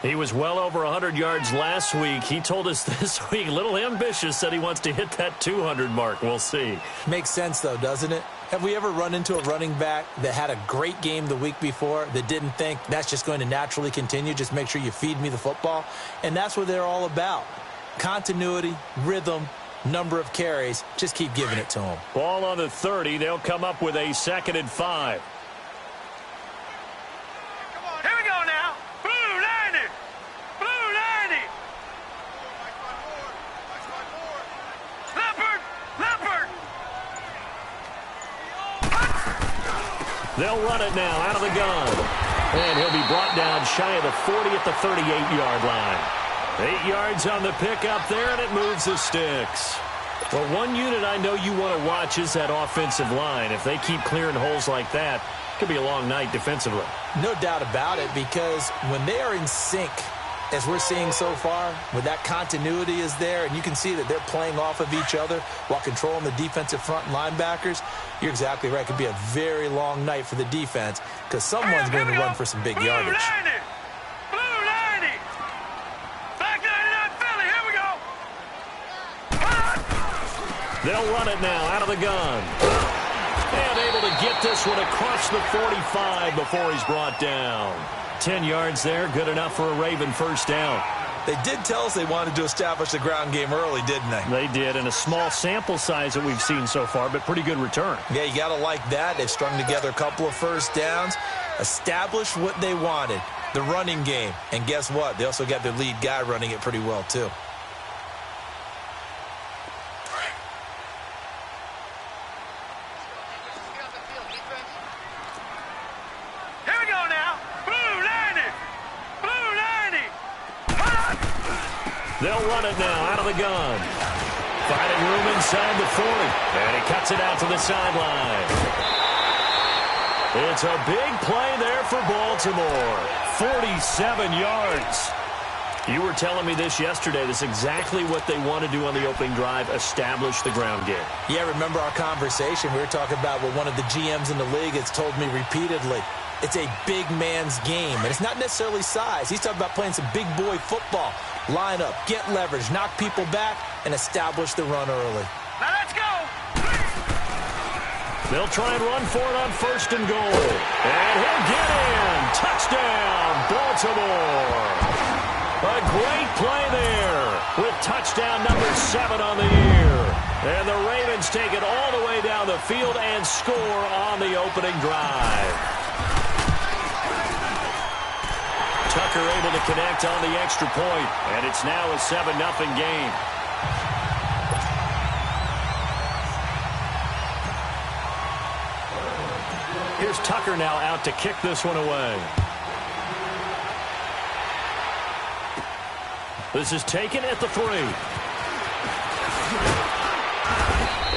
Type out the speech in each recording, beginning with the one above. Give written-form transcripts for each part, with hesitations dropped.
He was well over 100 yards last week. He told us this week, a little ambitious, said he wants to hit that 200 mark. We'll see. Makes sense, though, doesn't it? Have we ever run into a running back that had a great game the week before that didn't think that's just going to naturally continue? Just make sure you feed me the football. And that's what they're all about. Continuity, rhythm, number of carries. Just keep giving it to them. Ball on the 30. They'll come up with a 2nd and 5. Here we go now. Blue 90. Blue 90. Leopard. Leopard. They'll run it now out of the gun. And he'll be brought down shy of the 40 at the 38-yard line. 8 yards on the pickup there, and it moves the sticks. Well, one unit I know you want to watch is that offensive line. If they keep clearing holes like that, it could be a long night defensively. No doubt about it, because when they are in sync, as we're seeing so far, when that continuity is there, and you can see that they're playing off of each other while controlling the defensive front linebackers, you're exactly right. It could be a very long night for the defense because someone's going to run for some big yardage. They'll run it now out of the gun. And able to get this one across the 45 before he's brought down. 10 yards there, good enough for a Raven first down. They did tell us they wanted to establish the ground game early, didn't they? They did, in a small sample size that we've seen so far, but pretty good return. Yeah, you got to like that. They've strung together a couple of first downs, established what they wanted, the running game. And guess what? They also got their lead guy running it pretty well, too. They'll run it now out of the gun. Finding room inside the 40. And he cuts it out to the sideline. It's a big play there for Baltimore. 47 yards. You were telling me this yesterday. This is exactly what they want to do on the opening drive, establish the ground game. Yeah, remember our conversation. We were talking about what one of the GMs in the league has told me repeatedly. It's a big man's game, and it's not necessarily size. He's talking about playing some big boy football. Line up, get leverage, knock people back, and establish the run early. Now let's go! They'll try and run for it on 1st and goal. And he'll get in. Touchdown, Baltimore. A great play there with touchdown number 7 on the year. And the Ravens take it all the way down the field and score on the opening drive. Tucker able to connect on the extra point, and it's now a 7-0 game. Here's Tucker now out to kick this one away. This is taken at the 3.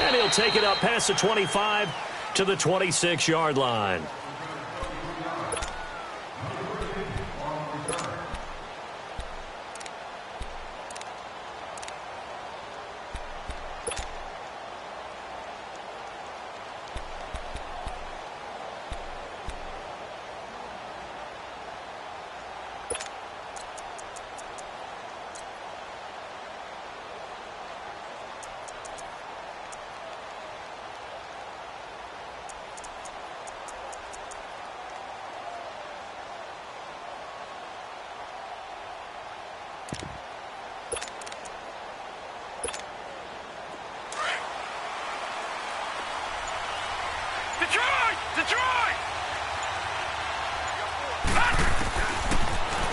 And he'll take it up past the 25 to the 26-yard line.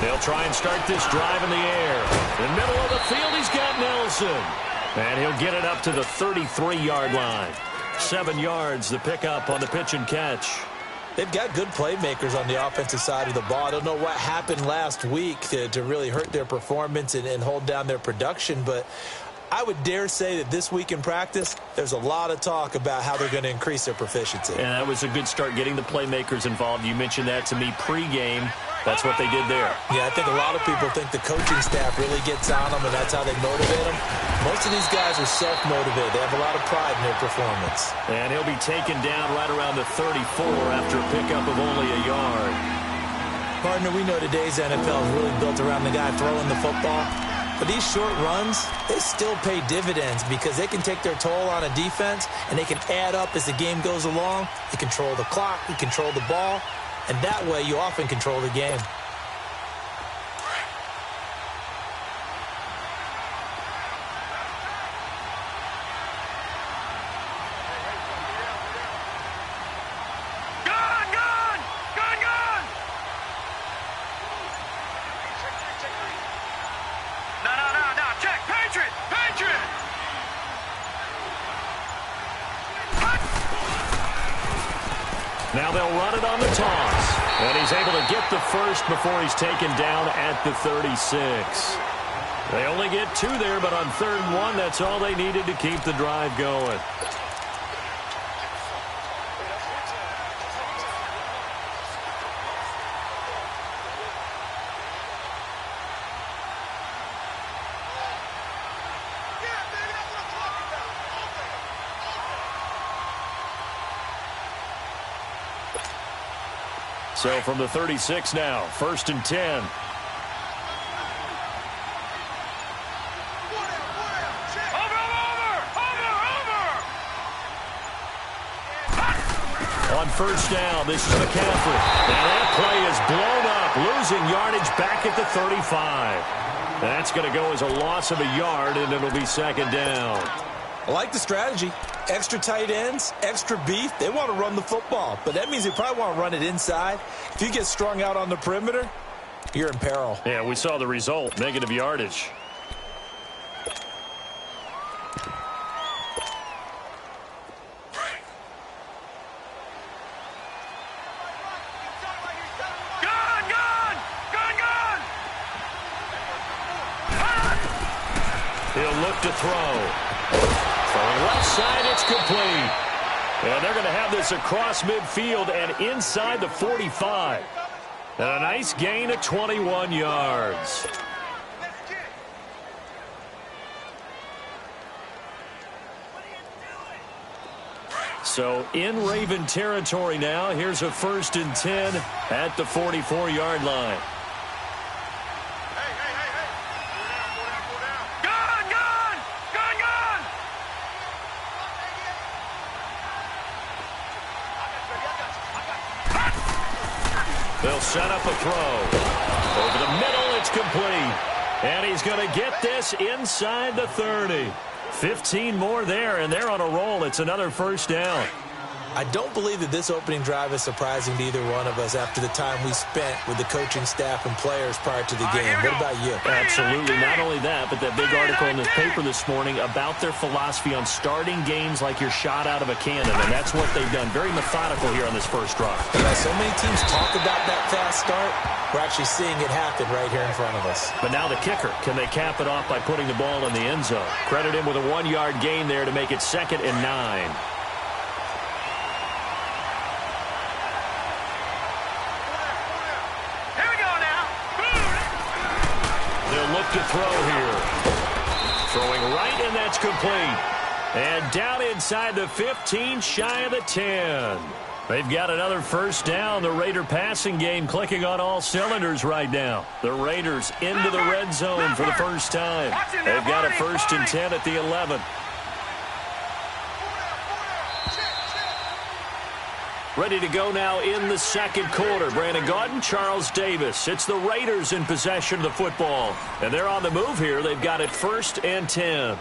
They'll try and start this drive in the air. In the middle of the field, he's got Nelson. And he'll get it up to the 33-yard line. 7 yards, the pickup on the pitch and catch. They've got good playmakers on the offensive side of the ball. I don't know what happened last week to really hurt their performance and hold down their production, but I would dare say that this week in practice, there's a lot of talk about how they're going to increase their proficiency. And that was a good start getting the playmakers involved. You mentioned that to me pregame. That's what they did there. Yeah, I think a lot of people think the coaching staff really gets on them, and that's how they motivate them. Most of these guys are self-motivated. They have a lot of pride in their performance. And he'll be taken down right around the 34 after a pickup of only a yard. Partner, we know today's NFL is really built around the guy throwing the football. But these short runs, they still pay dividends because they can take their toll on a defense and they can add up as the game goes along. You control the clock, you control the ball, and that way you often control the game. Now they'll run it on the toss. And he's able to get the first before he's taken down at the 36. They only get 2 there, but on 3rd and 1, that's all they needed to keep the drive going. So from the 36 now, 1st and 10. On 1st down, this is McCaffrey. And that play is blown up, losing yardage back at the 35. That's going to go as a loss of a yard, and it'll be 2nd down. I like the strategy. Extra tight ends, extra beef. They want to run the football, but that means they probably want to run it inside. If you get strung out on the perimeter, you're in peril. Yeah, we saw the result, negative yardage. He'll look to throw. Throwing left side, it's complete. And they're going to have this across midfield and inside the 45. And a nice gain of 21 yards. So in Raven territory now. Here's a 1st and 10 at the 44-yard line. They'll set up a throw. Over the middle, it's complete. And he's going to get this inside the 30. 15 more there, and they're on a roll. It's another 1st down. I don't believe that this opening drive is surprising to either one of us after the time we spent with the coaching staff and players prior to the game. What about you? Absolutely. Not only that, but that big article in this paper this morning about their philosophy on starting games like you're shot out of a cannon, and that's what they've done. Very methodical here on this first drive. Yeah, so many teams talk about that fast start. We're actually seeing it happen right here in front of us. But now the kicker. Can they cap it off by putting the ball in the end zone? Credit him with a 1-yard gain there to make it 2nd and 9. To throw here. Throwing right, and that's complete. And down inside the 15, shy of the 10. They've got another 1st down. The Raider passing game clicking on all cylinders right now. The Raiders into the red zone for the first time. They've got a 1st and 10 at the 11. Ready to go now in the 2nd quarter. Brandon Gaudin, Charles Davis. It's the Raiders in possession of the football. And they're on the move here. They've got it 1st and 10.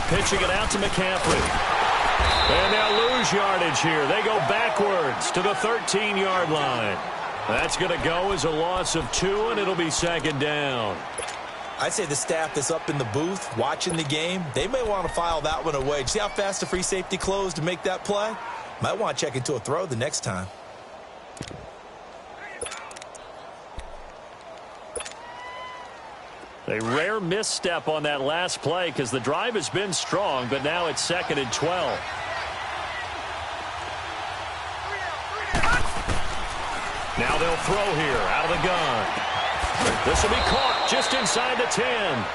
Pitching it out to McCaffrey. And they'll lose yardage here. They go backwards to the 13-yard line. That's going to go as a loss of 2, and it'll be 2nd down. I'd say the staff that's up in the booth watching the game, they may want to file that one away. See how fast the free safety closed to make that play? Might want to check into a throw the next time. A rare misstep on that last play because the drive has been strong, but now it's 2nd and 12. Now they'll throw here out of the gun. This will be caught just inside the 10.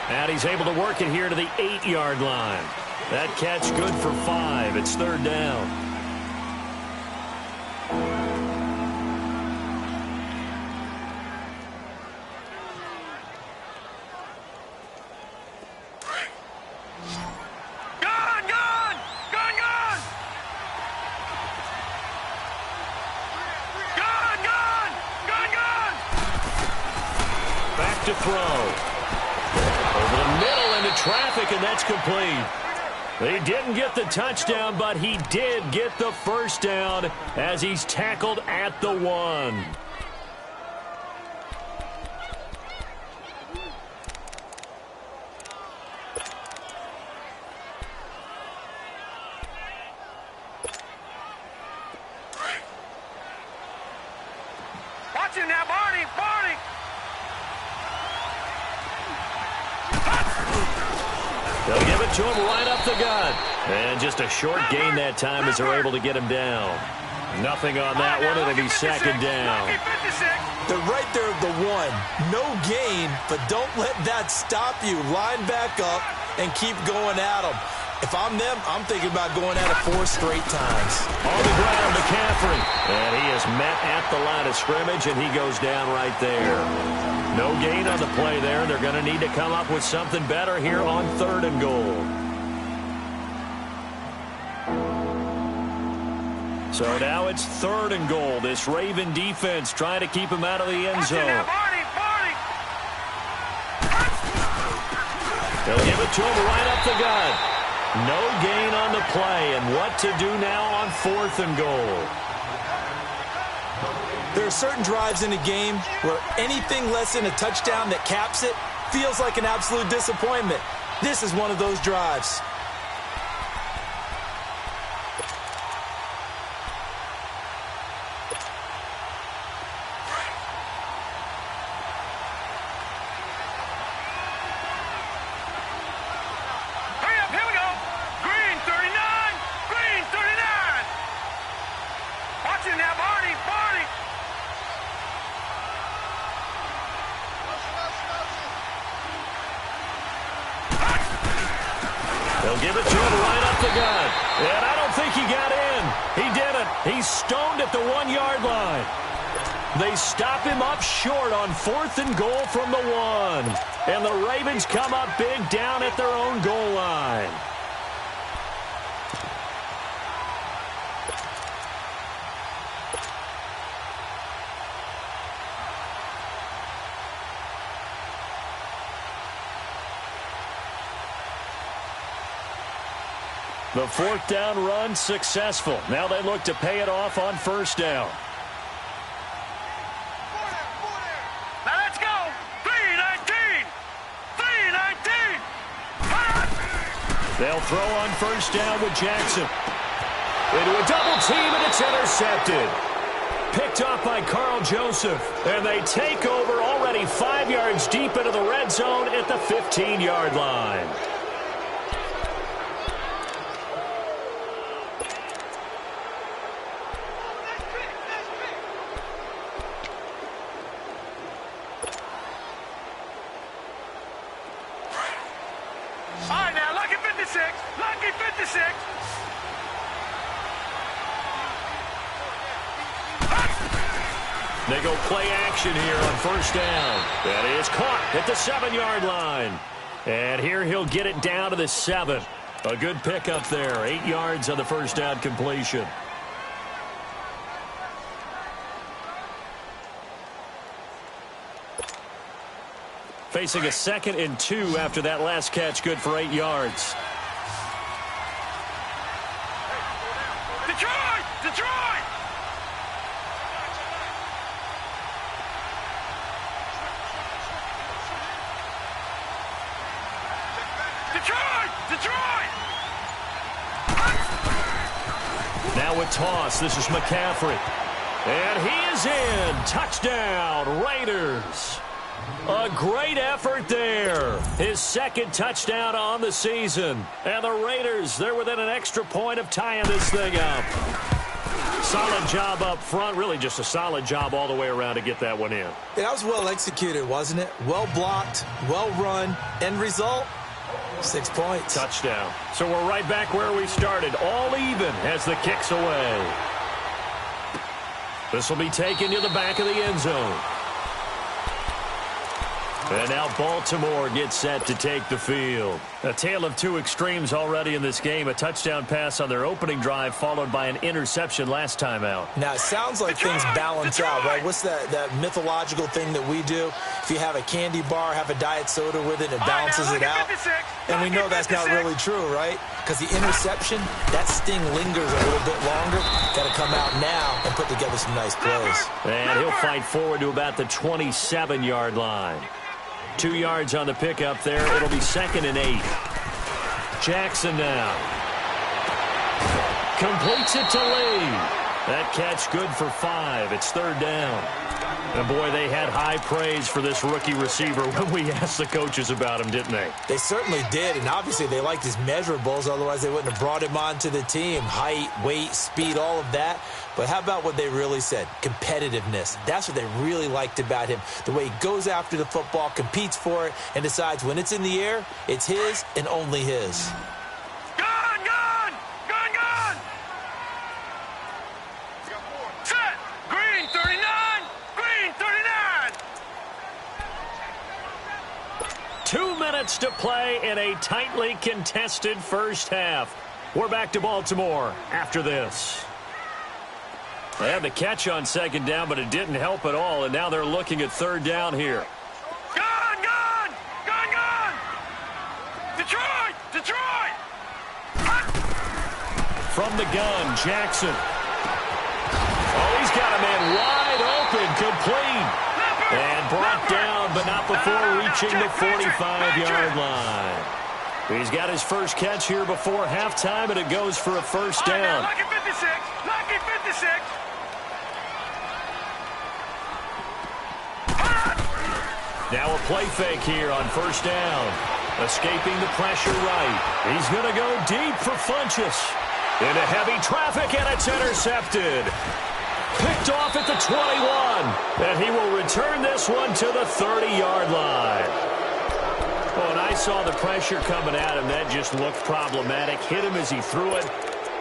And he's able to work it here to the 8-yard line. That catch good for 5. It's third down. To throw. Over the middle into traffic, and that's complete. They didn't get the touchdown, but he did get the first down as he's tackled at the 1. Watch him now, Barney! Barney! They'll give it to him right up the gut. And just a short gain that time as they're able to get him down. Nothing on that one. It'll be second down. They're right there at the 1. No gain, but don't let that stop you. Line back up and keep going at them. If I'm them, I'm thinking about going at it 4 straight times. On the ground, McCaffrey. And he is met at the line of scrimmage, and he goes down right there. No gain on the play there. They're going to need to come up with something better here on 3rd and goal. So now it's 3rd and goal. This Raven defense trying to keep him out of the end zone. They'll give it to him right up the gut. No gain on the play, and what to do now on 4th and goal. There are certain drives in a game where anything less than a touchdown that caps it feels like an absolute disappointment. This is one of those drives. They'll give it to him right up the gut. And I don't think he got in. He didn't. He's stoned at the 1-yard line. They stop him up short on 4th and goal from the 1. And the Ravens come up big down at their own goal line. The 4th down run successful. Now they look to pay it off on 1st down. Now let's go. 3-19. 3-19. They'll throw on 1st down with Jackson. Into a double team, and it's intercepted. Picked off by Carl Joseph. And they take over already 5 yards deep into the red zone at the 15-yard line. All right, now, lucky 56. Lucky 56. They go play action here on 1st down. That is caught at the 7-yard line. And here he'll get it down to the 7. A good pickup there. 8 yards on the 1st down completion. Facing a 2nd and 2 after that last catch, good for 8 yards. Detroit! Detroit! Detroit! Detroit! Now with toss, this is McCaffrey. And he is in. Touchdown, Raiders. A great effort there. His 2nd touchdown on the season. And the Raiders, they're within an extra point of tying this thing up. Solid job up front, really just a solid job all the way around to get that one in. That was well executed, wasn't it? Well blocked, well run. End result, 6 points. Touchdown. So we're right back where we started, all even as the kick's away. This will be taken to the back of the end zone. And now Baltimore gets set to take the field. A tale of two extremes already in this game. A touchdown pass on their opening drive followed by an interception last time out. Now, it sounds like things balance out, right? What's that mythological thing that we do? If you have a candy bar, have a diet soda with it, it balances it out. And we know that's not really true, right? Because the interception, that sting lingers a little bit longer. Got to come out now and put together some nice plays. And he'll fight forward to about the 27-yard line. 2 yards on the pickup there. It'll be 2nd and 8. Jackson now. Completes it to Lee. That catch good for 5. It's 3rd down. And, boy, they had high praise for this rookie receiver when we asked the coaches about him, didn't they? They certainly did, and obviously they liked his measurables. Otherwise, they wouldn't have brought him onto the team. Height, weight, speed, all of that. But how about what they really said? Competitiveness. That's what they really liked about him. The way he goes after the football, competes for it, and decides when it's in the air, it's his and only his. Gone, gone! Gone, gone! Set! Green 39! Green 39! 2 minutes to play in a tightly contested first half. We're back to Baltimore after this. They had the catch on 2nd down, but it didn't help at all, and now they're looking at 3rd down here. Gone, gone! Gone, gone! Detroit! Detroit! From the gun, Jackson. Oh, he's got a man wide open, complete. And brought down, but not before reaching the 45-yard line. He's got his first catch here before halftime, and it goes for a 1st down. Lucky 56! Lucky 56! Now a play fake here on 1st down. Escaping the pressure right. He's going to go deep for Funchess. Into heavy traffic, and it's intercepted. Picked off at the 21. And he will return this one to the 30-yard line. Oh, and I saw the pressure coming at him. That just looked problematic. Hit him as he threw it,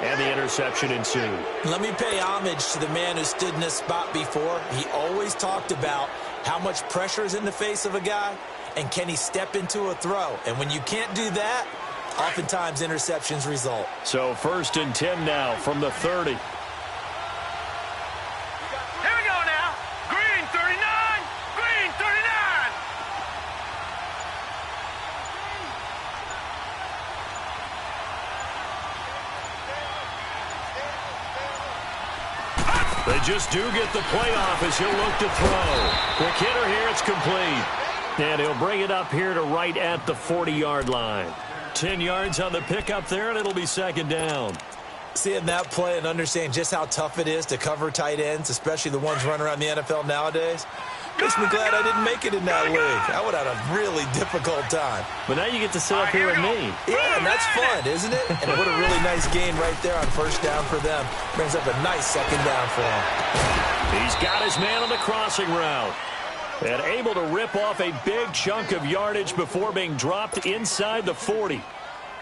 and the interception ensued. Let me pay homage to the man who stood in this spot before. He always talked about how much pressure is in the face of a guy, and can he step into a throw? And when you can't do that, oftentimes interceptions result. So 1st and 10 now from the 30. Here we go now. Green 39! Green 39! They just do get the playoff as he'll look to throw. Quick hitter here, it's complete. And he'll bring it up here to right at the 40-yard line. 10 yards on the pickup there, and it'll be 2nd down. Seeing that play and understanding just how tough it is to cover tight ends, especially the ones running around the NFL nowadays, makes me glad I didn't make it in that league. I would have had a really difficult time. But now you get to sit up here with me. Yeah, and that's fun, isn't it? And what a really nice gain right there on 1st down for them. Brings up a nice 2nd down for him. He's got his man on the crossing route. And able to rip off a big chunk of yardage before being dropped inside the 40.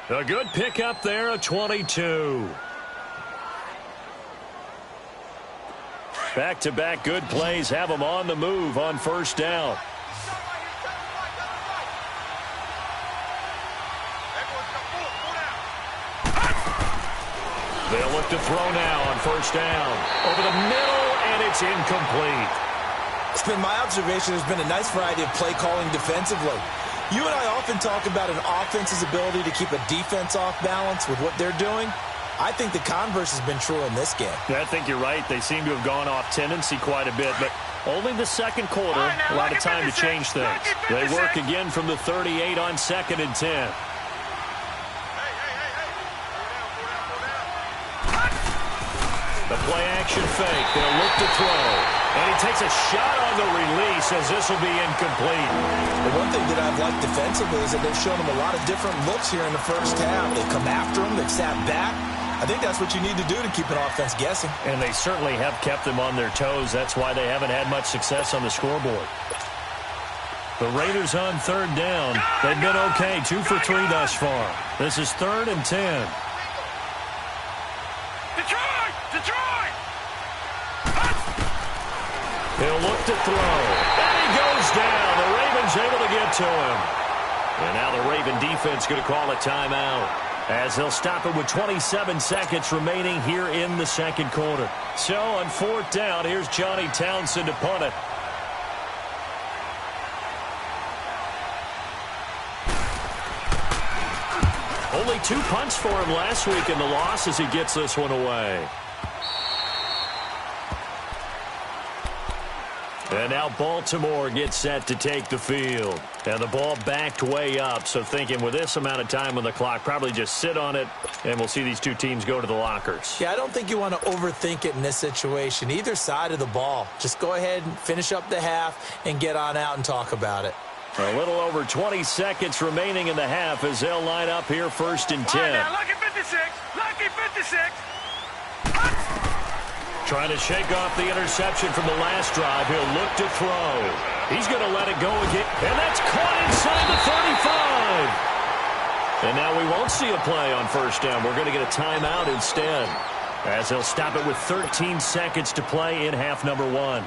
A good pickup there, a 22. Back-to-back good plays have them on the move on 1st down. They'll look to throw now on 1st down. Over the middle, and it's incomplete. It's been my observation there's been a nice variety of play calling defensively. You and I often talk about an offense's ability to keep a defense off balance with what they're doing. I think the converse has been true in this game. Yeah, I think you're right. They seem to have gone off tendency quite a bit, but only the 2nd quarter, a lot of time to change things. They work again from the 38 on 2nd and 10. The play-action fake. They'll look to throw. And he takes a shot on the release as this will be incomplete. The one thing that I've liked defensively is that they've shown him a lot of different looks here in the first half. They've come after him. They've sat back. I think that's what you need to do to keep an offense guessing. And they certainly have kept them on their toes. That's why they haven't had much success on the scoreboard. The Raiders on third down. They've been okay, 2 for 3 thus far. This is 3rd and 10. Detroit! Detroit! He'll look to throw. And he goes down. The Ravens able to get to him. And now the Raven defense going to call a timeout, as they'll stop it with 27 seconds remaining here in the second quarter. So on 4th down, here's Johnny Townsend to punt it. Only 2 punts for him last week in the loss as he gets this one away. And now Baltimore gets set to take the field. And the ball backed way up, so thinking with this amount of time on the clock, probably just sit on it, and we'll see these two teams go to the lockers. Yeah, I don't think you want to overthink it in this situation. Either side of the ball. Just go ahead and finish up the half and get on out and talk about it. A little over 20 seconds remaining in the half as they'll line up here 1st and 10. All right, now, lucky 56. Lucky 56. Trying to shake off the interception from the last drive. He'll look to throw. He's going to let it go again. And that's caught inside the 35. And now we won't see a play on 1st down. We're going to get a timeout instead, as they'll stop it with 13 seconds to play in half number 1.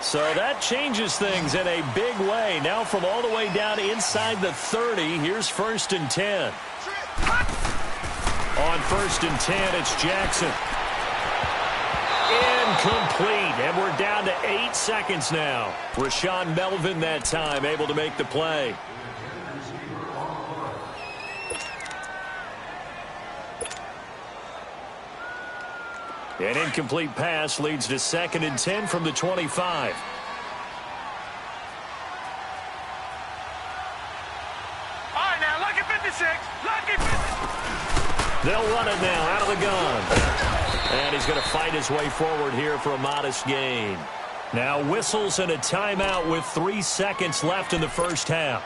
So that changes things in a big way. Now from all the way down inside the 30, here's 1st and 10. On 1st and 10, it's Jackson. Incomplete, and we're down to 8 seconds now. Rashawn Melvin that time able to make the play. An incomplete pass leads to 2nd and 10 from the 25. All right, now, lucky 56. Lucky 56. They'll run it now out of the gun. And he's going to fight his way forward here for a modest gain. Now whistles and a timeout with 3 seconds left in the first half.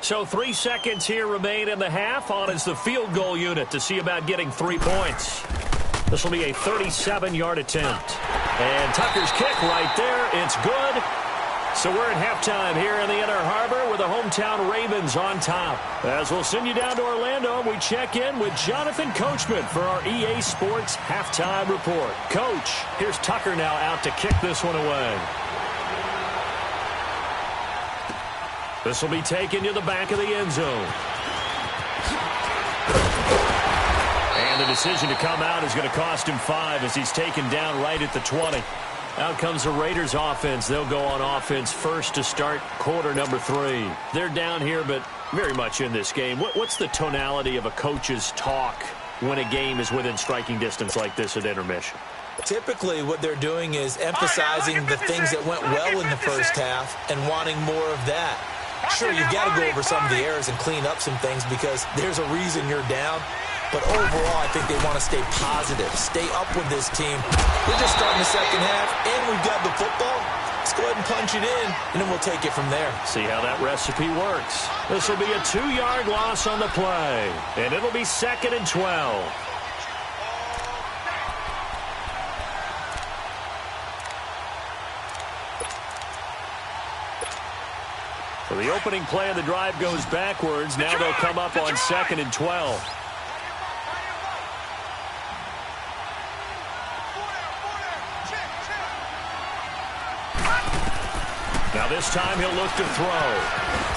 So 3 seconds here remain in the half. On is the field goal unit to see about getting 3 points. This will be a 37-yard attempt. And Tucker's kick right there. It's good. So we're at halftime here in the Inner Harbor with the hometown Ravens on top. As we'll send you down to Orlando, we check in with Jonathan Coachman for our EA Sports Halftime Report. Coach, here's Tucker now out to kick this one away. This will be taken to the back of the end zone. And the decision to come out is going to cost him 5 as he's taken down right at the 20. Out comes the Raiders offense. They'll go on offense first to start quarter number 3. They're down here, but very much in this game. What's the tonality of a coach's talk when a game is within striking distance like this at intermission? Typically, what they're doing is emphasizing the things that went well in the first half and wanting more of that. Sure, you've got to go over some of the errors and clean up some things because there's a reason you're down. But overall, I think they want to stay positive, stay up with this team. We're just starting the second half, and we've got the football. Let's go ahead and punch it in, and then we'll take it from there. See how that recipe works. This will be a 2-yard loss on the play, and it'll be 2nd and 12. So the opening play of the drive goes backwards. Now they'll come up on 2nd and 12. Now this time he'll look to throw.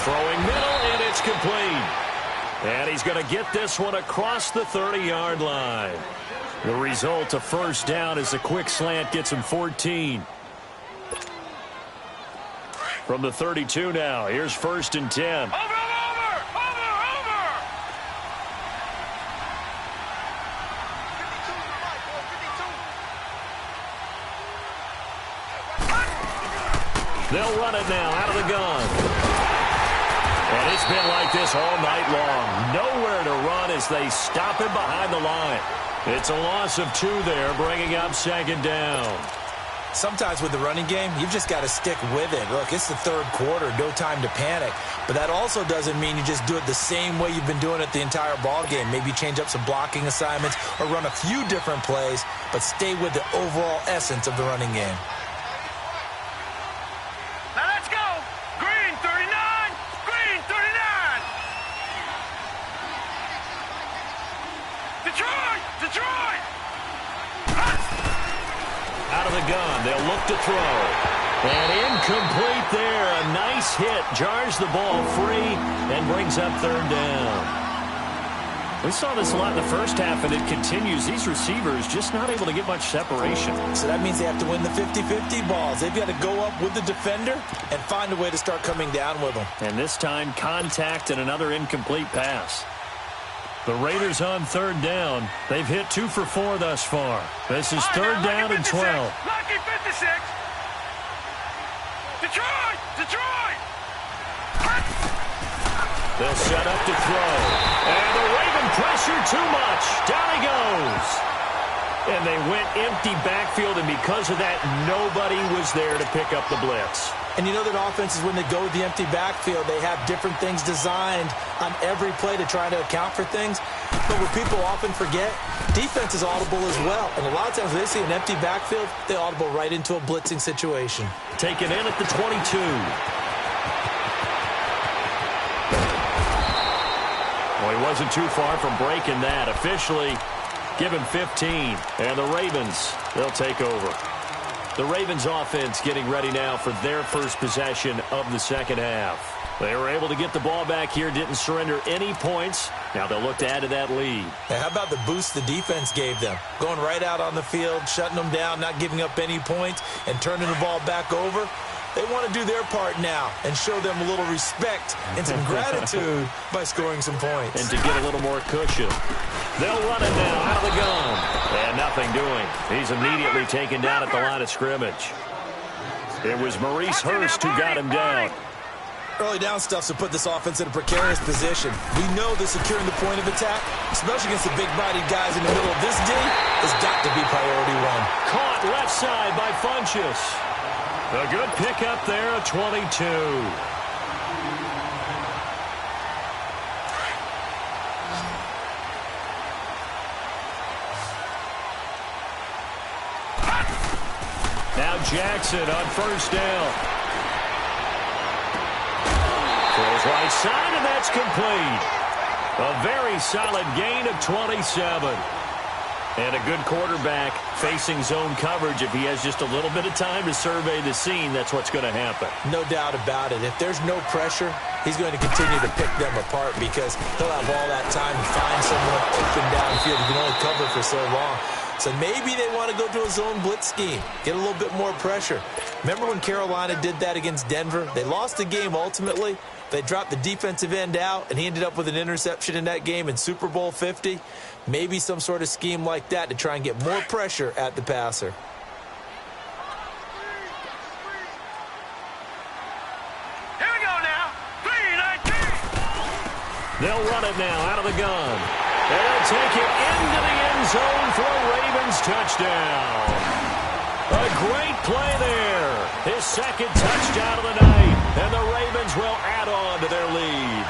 Throwing middle, and it's complete. And he's going to get this one across the 30-yard line. The result, a 1st down, as the quick slant gets him 14. From the 32 now, here's 1st and 10. Over! They'll run it now out of the gun. And it's been like this all night long. Nowhere to run as they stop him behind the line. It's a loss of 2 there, bringing up 2nd down. Sometimes with the running game, you've just got to stick with it. Look, it's the third quarter, no time to panic. But that also doesn't mean you just do it the same way you've been doing it the entire ball game. Maybe change up some blocking assignments or run a few different plays, but stay with the overall essence of the running game. Now let's go. Green 39. Green 39. Detroit. Detroit. Out of the gun, they'll look to throw. And incomplete there. A nice hit. Jars the ball free and brings up third down. We saw this a lot in the first half, and it continues. These receivers just not able to get much separation. So that means they have to win the 50-50 balls. They've got to go up with the defender and find a way to start coming down with them. And this time, contact and another incomplete pass. The Raiders on third down. They've hit 2 for 4 thus far. This is third down and 12. Lucky 56. Detroit. Detroit. They'll set up to throw. And the Raven pressure too much. Down he goes. And they went empty backfield, and because of that, nobody was there to pick up the blitz. And you know that offenses, when they go with the empty backfield, they have different things designed on every play to try to account for things. But what people often forget, defense is audible as well. And a lot of times when they see an empty backfield, they audible right into a blitzing situation. Taken in at the 22. Well, he wasn't too far from breaking that. Officially given 15. And the Ravens, they'll take over. The Ravens offense getting ready now for their first possession of the second half. They were able to get the ball back here, didn't surrender any points. Now they'll look to add to that lead. Now, how about the boost the defense gave them? Going right out on the field, shutting them down, not giving up any points, and turning the ball back over. They want to do their part now and show them a little respect and some gratitude by scoring some points. And to get a little more cushion. They'll run it now out of the gun. And nothing doing. He's immediately taken down at the line of scrimmage. It was Maurice Hurst who got him down. Early down stuff to put this offense in a precarious position. We know that securing the point of attack, especially against the big-bodied guys in the middle of this D, has got to be priority one. Caught left side by Funchess. A good pickup there, a 22. Now Jackson on first down. Throws right side, and that's complete. A very solid gain of 27. And a good quarterback facing zone coverage. If he has just a little bit of time to survey the scene, that's what's going to happen. No doubt about it. If there's no pressure, he's going to continue to pick them apart because he'll have all that time to find someone open downfield. He can only cover for so long. So maybe they want to go to a zone blitz scheme, get a little bit more pressure. Remember when Carolina did that against Denver? They lost the game ultimately. They dropped the defensive end out, and he ended up with an interception in that game in Super Bowl 50. Maybe some sort of scheme like that to try and get more pressure at the passer. Here we go now. 3-19. They'll run it now out of the gun. And they'll take it into the end zone for a Ravens touchdown. A great play there. His second touchdown of the night. And the Ravens will add on to their lead.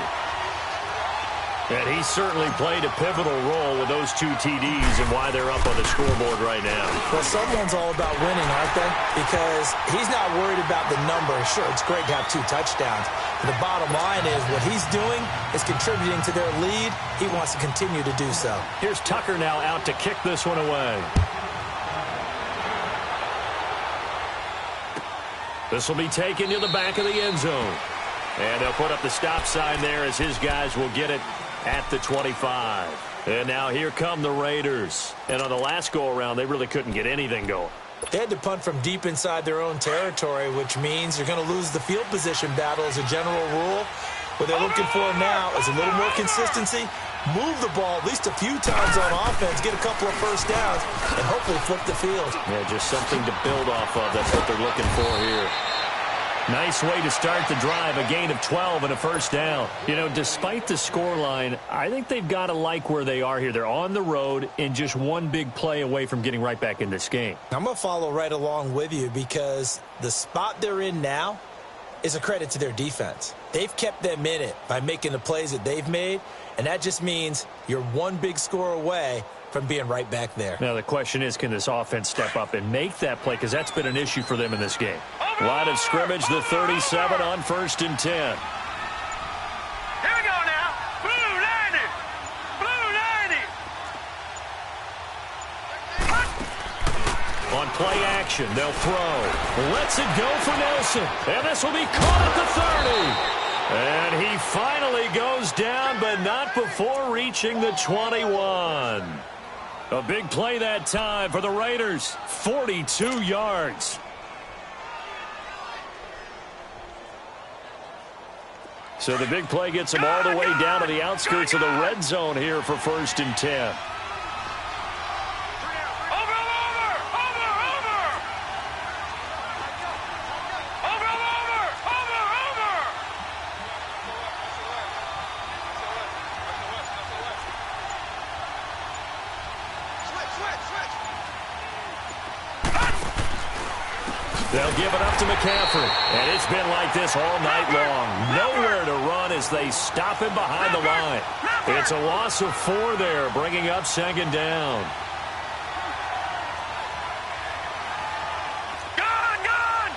And he certainly played a pivotal role with those 2 TDs and why they're up on the scoreboard right now. Well, someone's all about winning, aren't they? Because he's not worried about the number. Sure, it's great to have 2 touchdowns. But the bottom line is what he's doing is contributing to their lead. He wants to continue to do so. Here's Tucker now out to kick this one away. This will be taken to the back of the end zone. And they'll put up the stop sign there as his guys will get it at the 25. And now here come the Raiders. And on the last go-around, they really couldn't get anything going. They had to punt from deep inside their own territory, which means you're going to lose the field position battle as a general rule. What they're looking for now is a little more consistency, move the ball at least a few times on offense, get a couple of first downs, and hopefully flip the field. Yeah, just something to build off of. That's what they're looking for here. Nice way to start the drive, a gain of 12 and a first down. You know, despite the scoreline, I think they've got to like where they are here. They're on the road and just one big play away from getting right back in this game. I'm going to follow right along with you because the spot they're in now is a credit to their defense. They've kept them in it by making the plays that they've made, and that just means you're one big score away from being right back there. Now the question is, can this offense step up and make that play? Because that's been an issue for them in this game. Line of scrimmage, the 37 on 1st and 10. Here we go now. Blue 90. Blue 90. On play action, they'll throw. Lets it go for Nelson. And this will be caught at the 30. And he finally goes down, but not before reaching the 21. A big play that time for the Raiders. 42 yards. So the big play gets them all the way down to the outskirts of the red zone here for 1st and 10. They'll give it up to McCaffrey. And it's been like this all night long. Nowhere to run as they stop him behind the line. It's a loss of 4 there, bringing up 2nd down. Gone!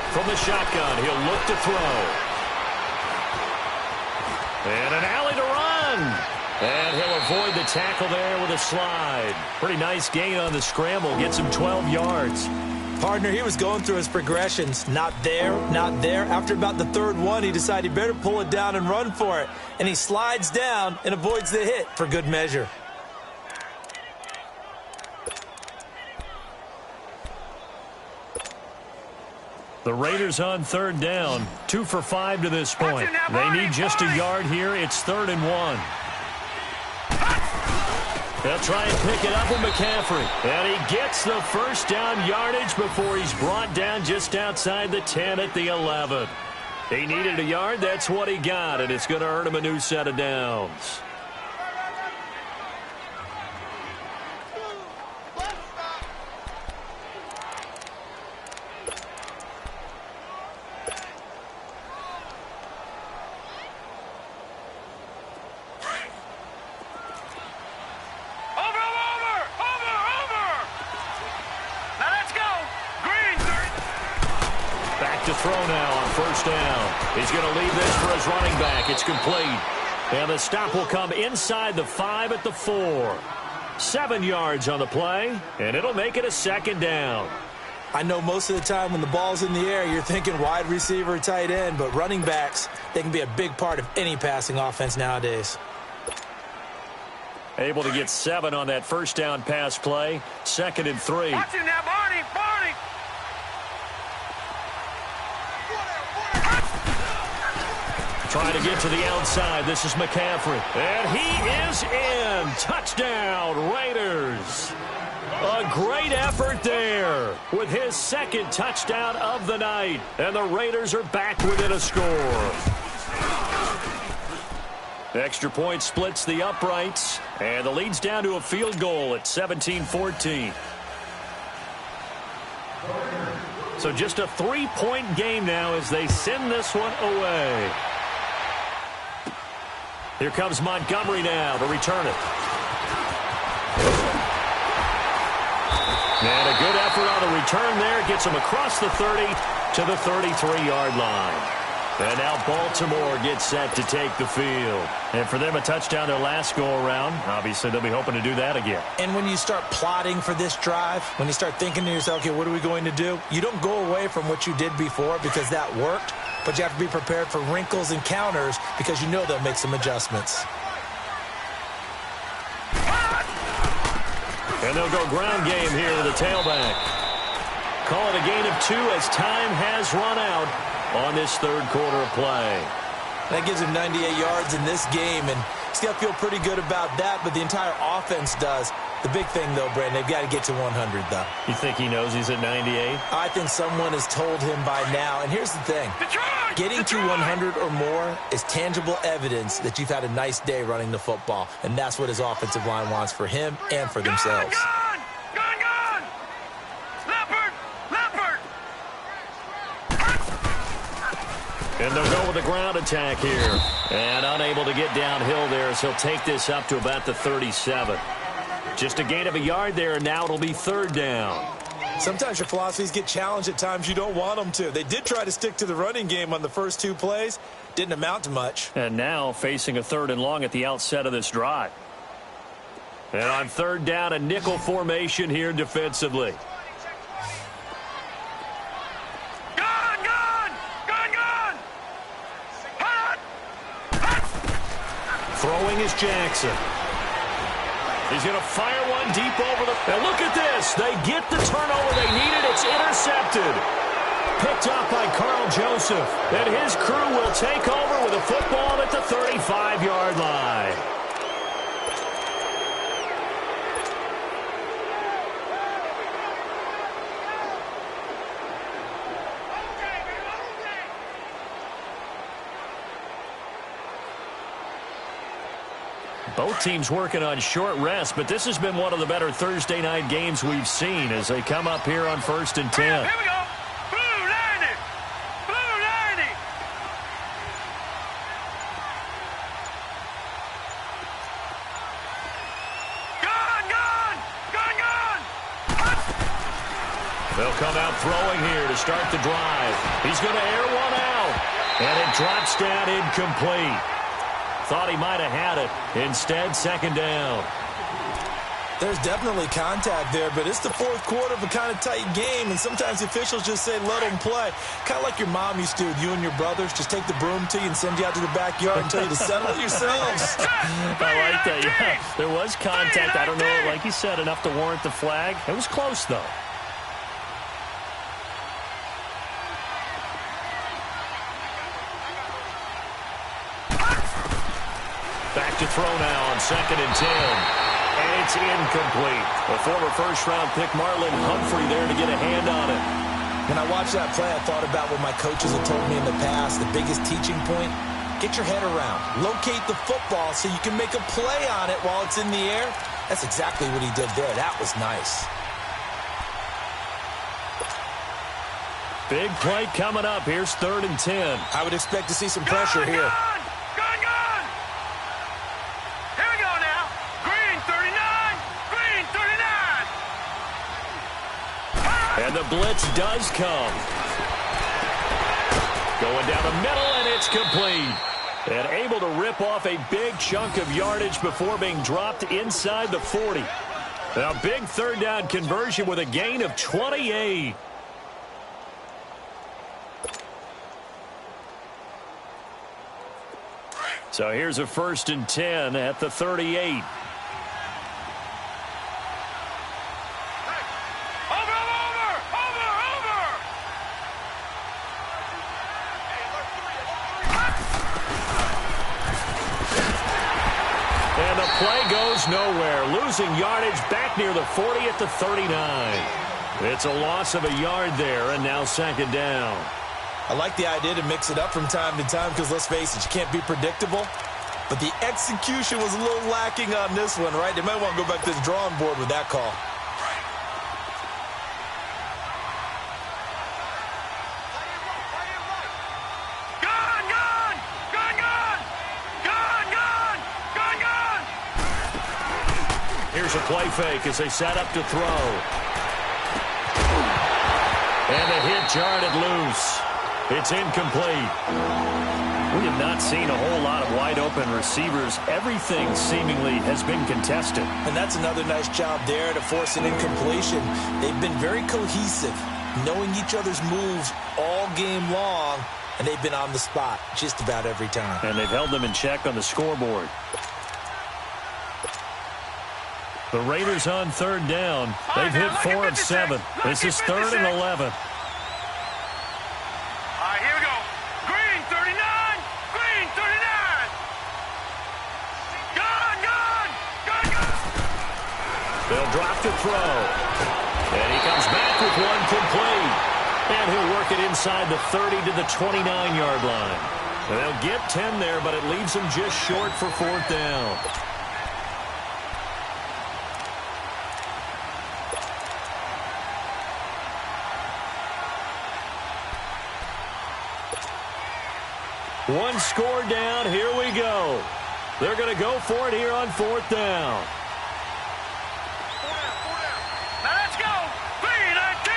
From the shotgun, he'll look to throw. And an alley to run. And he'll avoid the tackle there with a slide. Pretty nice gain on the scramble. Gets him 12 yards. Partner, he was going through his progressions. Not there, not there. After about the 3rd one, he decided he better pull it down and run for it. And he slides down and avoids the hit for good measure. The Raiders on 3rd down. 2 for 5 to this point. They need just a yard here. It's 3rd and 1. They'll try and pick it up with McCaffrey. And he gets the first down yardage before he's brought down just outside the 10 at the 11. He needed a yard. That's what he got, and it's going to earn him a new set of downs. To throw now on 1st down. He's going to leave this for his running back. It's complete. And the stop will come inside the 5 at the 4. 7 yards on the play, and it'll make it a 2nd down. I know most of the time when the ball's in the air, you're thinking wide receiver, tight end, but running backs, they can be a big part of any passing offense nowadays. Able to get 7 on that 1st down pass play. 2nd and 3. Watch him now, Barney. Trying to get to the outside. This is McCaffrey. And he is in. Touchdown, Raiders. A great effort there with his 2nd touchdown of the night. And the Raiders are back within a score. Extra point splits the uprights. And the lead's down to a field goal at 17-14. So just a 3-point game now as they send this one away. Here comes Montgomery now to return it. And a good effort on the return there. Gets him across the 30 to the 33-yard line. And now Baltimore gets set to take the field. And for them, a touchdown their last go-around. Obviously, they'll be hoping to do that again. And when you start plotting for this drive, when you start thinking to yourself, okay, what are we going to do? You don't go away from what you did before because that worked. But you have to be prepared for wrinkles and counters because you know they'll make some adjustments. And they'll go ground game here with a tailback. Call it a gain of 2 as time has run out on this 3rd quarter of play. That gives him 98 yards in this game, and he's got to feel pretty good about that, but the entire offense does. The big thing, though, Brandon, they've got to get to 100, though. You think he knows he's at 98? I think someone has told him by now. And here's the thing. Getting to 100 or more is tangible evidence that you've had a nice day running the football. And that's what his offensive line wants for him and for themselves. Gone! Leopard! And they'll go with a ground attack here. And unable to get downhill there as he'll take this up to about the 37. Just a gain of a yard there, and now it'll be third down. Sometimes your philosophies get challenged at times you don't want them to. They did try to stick to the running game on the first 2 plays. Didn't amount to much. And now facing a third and long at the outset of this drive. And on third down, a nickel formation here defensively. Throwing is Jackson. He's going to fire one deep over the... And look at this. They get the turnover they needed. It's intercepted. Picked up by Carl Joseph. And his crew will take over with a football at the 35-yard line. Both teams working on short rest, but this has been one of the better Thursday night games we've seen as they come up here on 1st and 10. Here we go. Blue 90. Blue 90. Gone. They'll come out throwing here to start the drive. He's going to air one out, and it drops down incomplete. Thought he might have had it. Instead, second down. There's definitely contact there, but it's the fourth quarter of a kind of tight game, and sometimes the officials just say, let them play. Kind of like your mom used to with you and your brothers. Just take the broom to you and send you out to the backyard and tell you to settle it yourselves. I like that, yeah. There was contact. I don't know, like you said, enough to warrant the flag. It was close, though. Back to throw now on 2nd and 10. And it's incomplete. A former first-round pick, Marlon Humphrey, there to get a hand on it. When I watched that play, I thought about what my coaches had told me in the past. The biggest teaching point, get your head around. Locate the football so you can make a play on it while it's in the air. That's exactly what he did there. That was nice. Big play coming up. Here's 3rd and 10. I would expect to see some pressure here. Gone. Here we go now. Green 39. Green 39. And the blitz does come. Going down the middle, and it's complete. And able to rip off a big chunk of yardage before being dropped inside the 40. Now, big third down conversion with a gain of 28. So here's a 1st and 10 at the 38. And the play goes nowhere. Losing yardage back near the 40 at the 39. It's a loss of a yard there, and now 2nd down. I like the idea to mix it up from time to time because, let's face it, you can't be predictable. But the execution was a little lacking on this one, right? They might want to go back to the drawing board with that call. Gone. Here's a play fake as they set up to throw. And the hit jarred it loose. It's incomplete. We have not seen a whole lot of wide-open receivers. Everything seemingly has been contested. And that's another nice job there to force an incompletion. They've been very cohesive, knowing each other's moves all game long, and they've been on the spot just about every time. And they've held them in check on the scoreboard. The Raiders on 3rd down. They've hit 4 of 7. This is 3rd and 11. Here we go. Green 39. Green 39. Gone. They'll drop to throw. And he comes back with one complete. And he'll work it inside the 30 to the 29-yard line. And they'll get 10 there, but it leaves them just short for fourth down. One score down. Here we go. They're going to go for it here on fourth down. Now let's go. 3-19.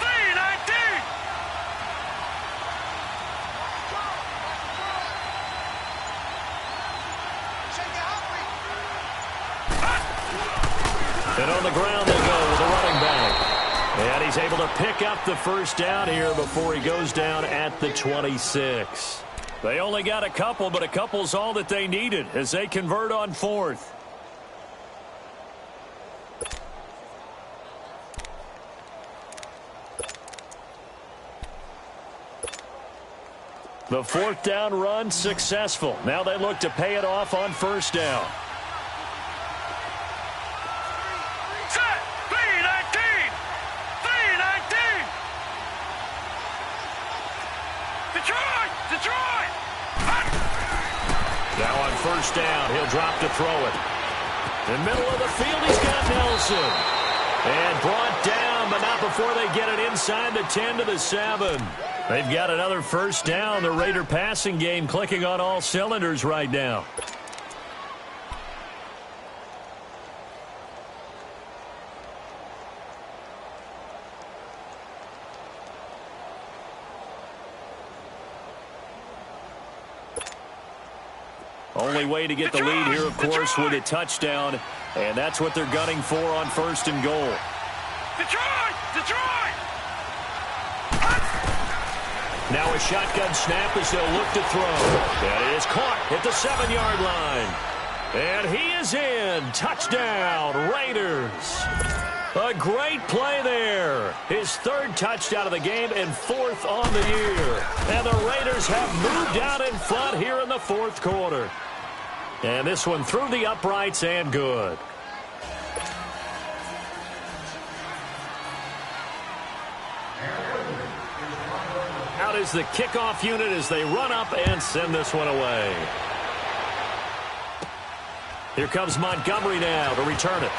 3-19. And on the ground they go with a running back. And he's able to pick up the first down here before he goes down at the 26. They only got a couple, but a couple's all that they needed as they convert on fourth. The fourth down run successful. Now they look to pay it off on first down. Set. 3-19. 3-19. Detroit. Detroit. Now on first down, he'll drop to throw it. In the middle of the field, he's got Nelson. And brought down, but not before they get it inside the 10 to the 7. They've got another first down. The Raider passing game clicking on all cylinders right now. Only way to get the lead here, of course, with a touchdown. And that's what they're gunning for on first and goal. Detroit. Detroit. Now a shotgun snap as they'll look to throw. And it is caught at the 7-yard line. And he is in. Touchdown, Raiders. A great play there. His third touchdown of the game and fourth on the year. And the Raiders have moved out in front here in the fourth quarter. And this one through the uprights and good. Out is the kickoff unit as they run up and send this one away. Here comes Montgomery now to return it.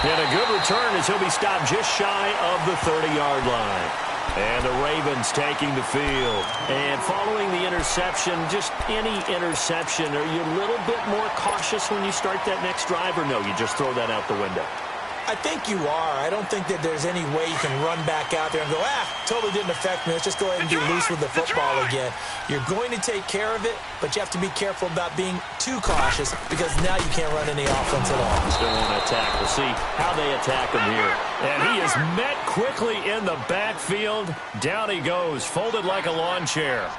And a good return as he'll be stopped just shy of the 30-yard line. And the Ravens taking the field. And following the interception, just any interception, are you a little bit more cautious when you start that next drive, or no, you just throw that out the window? I think you are. I don't think that there's any way you can run back out there and go, totally didn't affect me. Let's just go ahead and be loose with the football again. You're going to take care of it, but you have to be careful about being too cautious because now you can't run any offense at all. Still want to attack. We'll see how they attack him here. And he is met quickly in the backfield. Down he goes, folded like a lawn chair.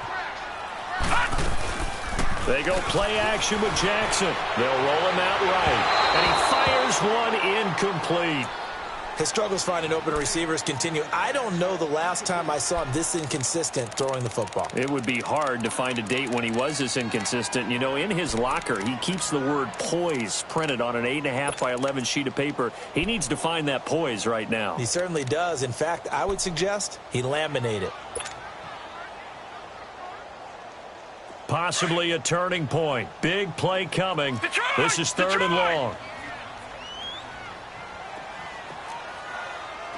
They go play action with Jackson. They'll roll him out right. And he fires one incomplete. His struggles finding open receivers continue. I don't know the last time I saw him this inconsistent throwing the football. It would be hard to find a date when he was this inconsistent. You know, in his locker, he keeps the word poise printed on an 8.5 by 11 sheet of paper. He needs to find that poise right now. He certainly does. In fact, I would suggest he laminate it. Possibly a turning point. Big play coming. This is third and long.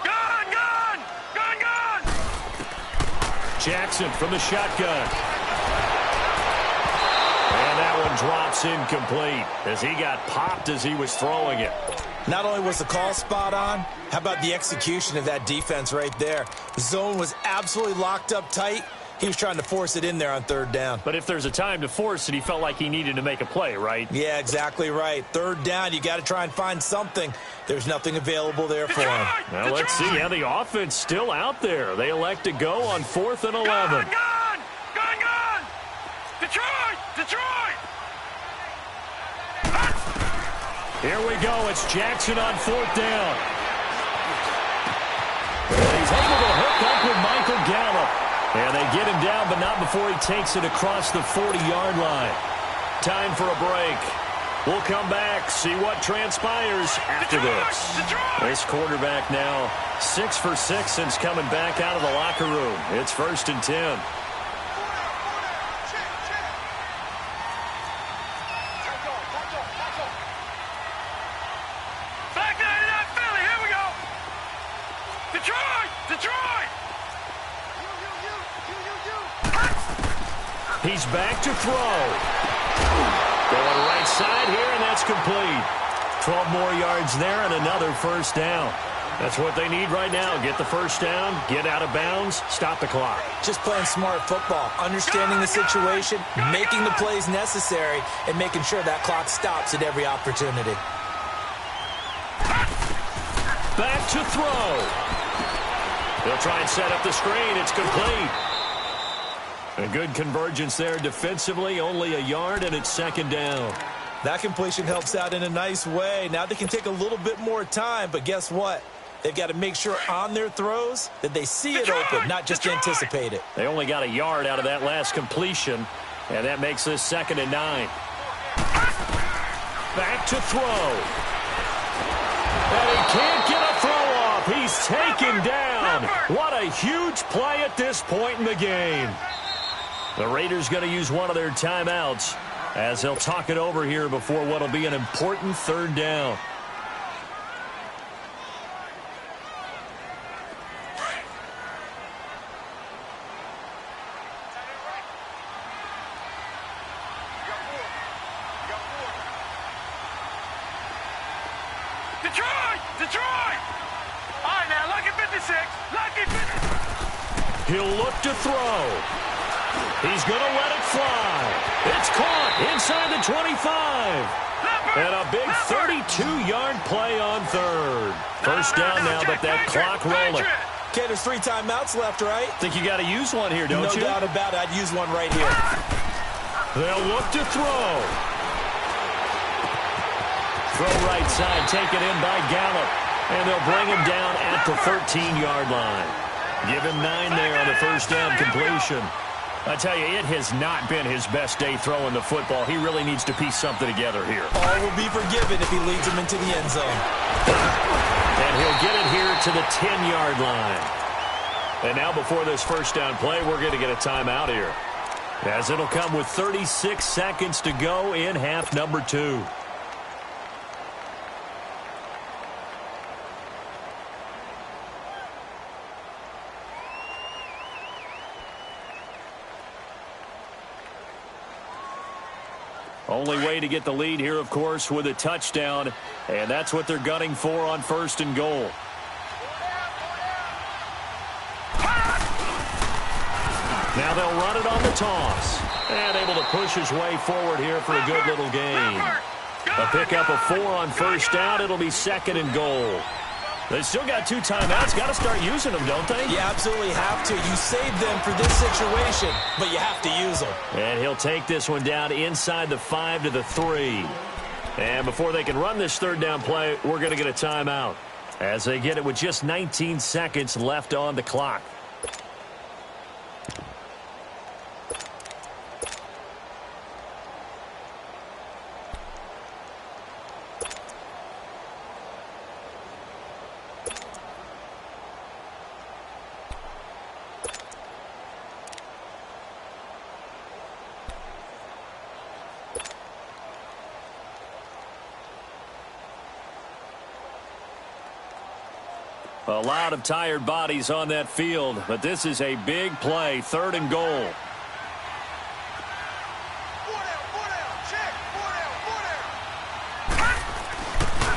Gun! Jackson from the shotgun. And that one drops incomplete as he got popped as he was throwing it. Not only was the call spot on, how about the execution of that defense right there? The zone was absolutely locked up tight. He was trying to force it in there on third down. But if there's a time to force it, he felt like he needed to make a play, right? Yeah, exactly right. Third down, you got to try and find something. There's nothing available there for him. Now let's see how the offense still out there. They elect to go on 4th and 11. Gun! Detroit! Here we go. It's Jackson on 4th down. And he's able to hook up with Michael Gallup. And they get him down, but not before he takes it across the 40-yard line. Time for a break. We'll come back, see what transpires after this. This quarterback now 6 for 6 since coming back out of the locker room. It's 1st and 10. Back there to that Philly. Here we go. Detroit! Detroit! He's back to throw. Going right side here, and that's complete. 12 more yards there and another 1st down. That's what they need right now. Get the 1st down, get out of bounds, stop the clock. Just playing smart football, understanding the situation, making the plays necessary, and making sure that clock stops at every opportunity. Back to throw. They'll try and set up the screen. It's complete. A good convergence there defensively, only a yard, and it's 2nd down. That completion helps out in a nice way. Now they can take a little bit more time, but guess what? They've got to make sure on their throws that they see it open, not just anticipate it. They only got a yard out of that last completion, and that makes this 2nd and 9. Back to throw. And he can't get a throw off. He's taken down. What a huge play at this point in the game. The Raiders going to use one of their timeouts as they'll talk it over here before what will be an important 3rd down. Detroit! Detroit! All right, now, lucky 56. Lucky 56. He'll look to throw. He's going to let it fly. It's caught inside the 25. And a big 32-yard play on 3rd. 1st down now, but that clock rolling. Okay, there's 3 timeouts left, right? Think you got to use one here, don't you? No doubt about it. I'd use one right here. They'll look to throw. Throw right side, taken in by Gallup. And they'll bring him down at the 13-yard line. Give him 9 there on the 1st down completion. I tell you, it has not been his best day throwing the football. He really needs to piece something together here. All will be forgiven if he leads him into the end zone. And he'll get it here to the 10-yard line. And now before this 1st down play, we're going to get a timeout here, as it'll come with 36 seconds to go in half number 2. Only way to get the lead here, of course, with a touchdown, and that's what they're gunning for on 1st and goal. Now they'll run it on the toss, and able to push his way forward here for a good little gain. A pickup of 4 on 1st down. It'll be 2nd and goal. They still got 2 timeouts. Got to start using them, don't they? You absolutely have to. You save them for this situation, but you have to use them. And he'll take this one down inside the 5 to the 3. And before they can run this 3rd down play, we're going to get a timeout, as they get it with just 19 seconds left on the clock. A lot of tired bodies on that field, but this is a big play, 3rd and goal.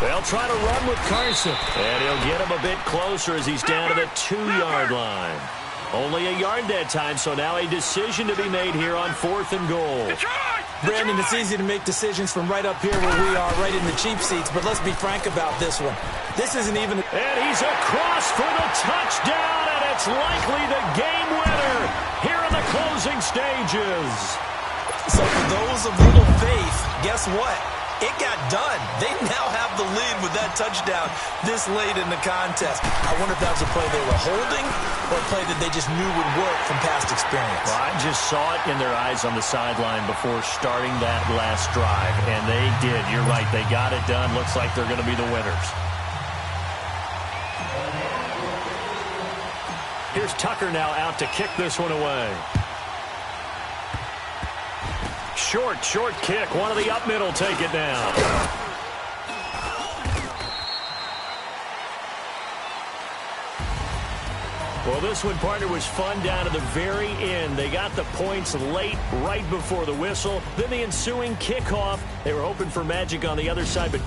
They'll try to run with Carson, and he'll get him a bit closer as he's down to the 2-yard line. Only a yard that time, so now a decision to be made here on 4th and goal. Brandon, it's easy to make decisions from right up here where we are, right in the cheap seats, but let's be frank about this one. This isn't even... And he's across for the touchdown, and it's likely the game winner here in the closing stages. So for those of little faith, guess what? it got done. They now have the lead with that touchdown this late in the contest. I wonder if that was a play they were holding or a play that they just knew would work from past experience. Well, I just saw it in their eyes on the sideline before starting that last drive, and they did. You're right. They got it done. Looks like they're going to be the winners. Here's Tucker now out to kick this one away. Short kick. One of the up middle take it down. Well, this one, partner, was fun down to the very end. They got the points late, right before the whistle. Then the ensuing kickoff. They were hoping for magic on the other side, but